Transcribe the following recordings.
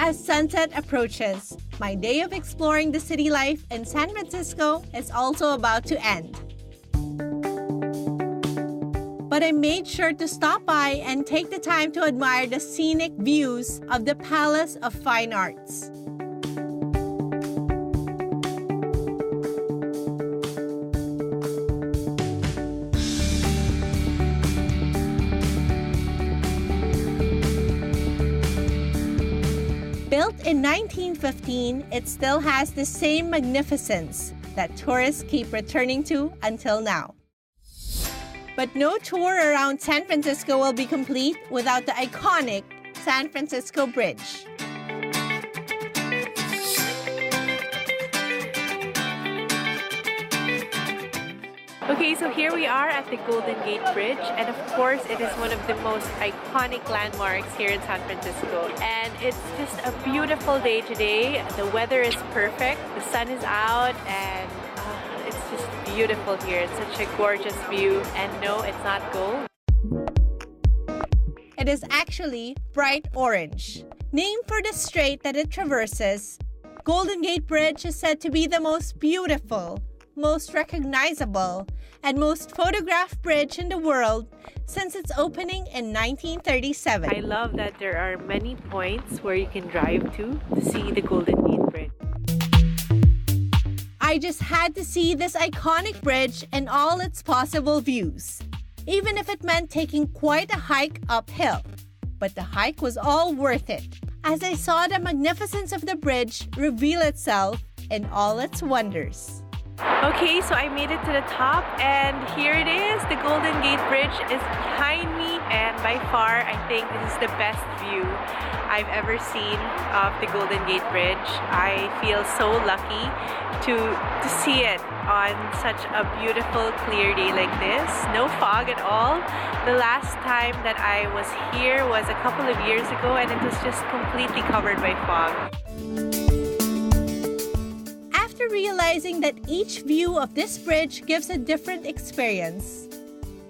As sunset approaches, my day of exploring the city life in San Francisco is also about to end. But I made sure to stop by and take the time to admire the scenic views of the Palace of Fine Arts. Built in 1915, it still has the same magnificence that tourists keep returning to until now. But no tour around San Francisco will be complete without the iconic San Francisco Bridge. Okay, so here we are at the Golden Gate Bridge, and of course it is one of the most iconic landmarks here in San Francisco. And it's just a beautiful day today. The weather is perfect, the sun is out, and it's just beautiful here. It's such a gorgeous view, and no, it's not gold. It is actually bright orange. Named for the strait that it traverses, Golden Gate Bridge is said to be the most beautiful, most recognizable, and most photographed bridge in the world since its opening in 1937. I love that there are many points where you can drive to see the Golden Gate Bridge. I just had to see this iconic bridge and all its possible views, even if it meant taking quite a hike uphill. But the hike was all worth it, as I saw the magnificence of the bridge reveal itself in all its wonders. Okay, so I made it to the top, and here it is. The Golden Gate Bridge is behind me, and by far I think this is the best view I've ever seen of the Golden Gate Bridge. I feel so lucky to see it on such a beautiful, clear day like this. No fog at all. The last time that I was here was a couple of years ago, and it was just completely covered by fog. After realizing that each view of this bridge gives a different experience,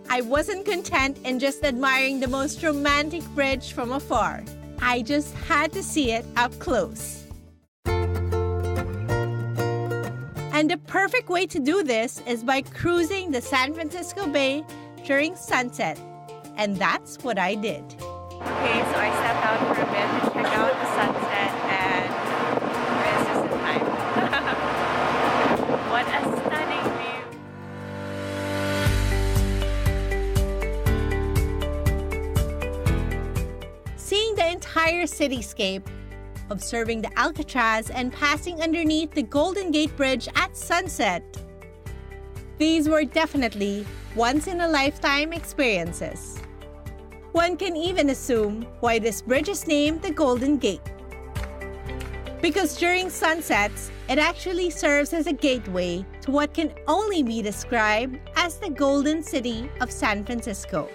I wasn't content in just admiring the most romantic bridge from afar. I just had to see it up close. And the perfect way to do this is by cruising the San Francisco Bay during sunset. And that's what I did. Okay, so I stepped out for a bit to check out the sunset, and it's just in time. What a stunning view! Seeing the entire cityscape, observing the Alcatraz, and passing underneath the Golden Gate Bridge at sunset. These were definitely once-in-a-lifetime experiences. One can even assume why this bridge is named the Golden Gate. Because during sunsets, it actually serves as a gateway to what can only be described as the Golden City of San Francisco.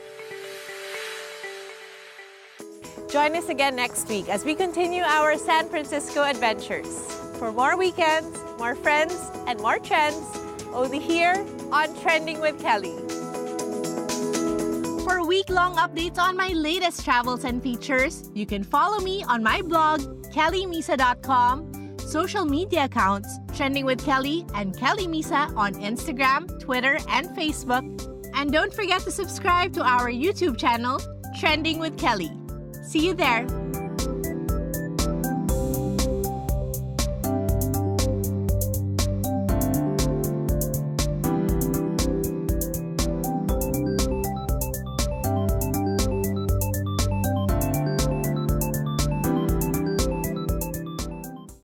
Join us again next week as we continue our San Francisco adventures. For more weekends, more friends, and more trends, only here on Trending with Kelly. For week-long updates on my latest travels and features, you can follow me on my blog, kellymisa.com, social media accounts, Trending with Kelly and Kelly Misa on Instagram, Twitter, and Facebook. And don't forget to subscribe to our YouTube channel, Trending with Kelly. See you there!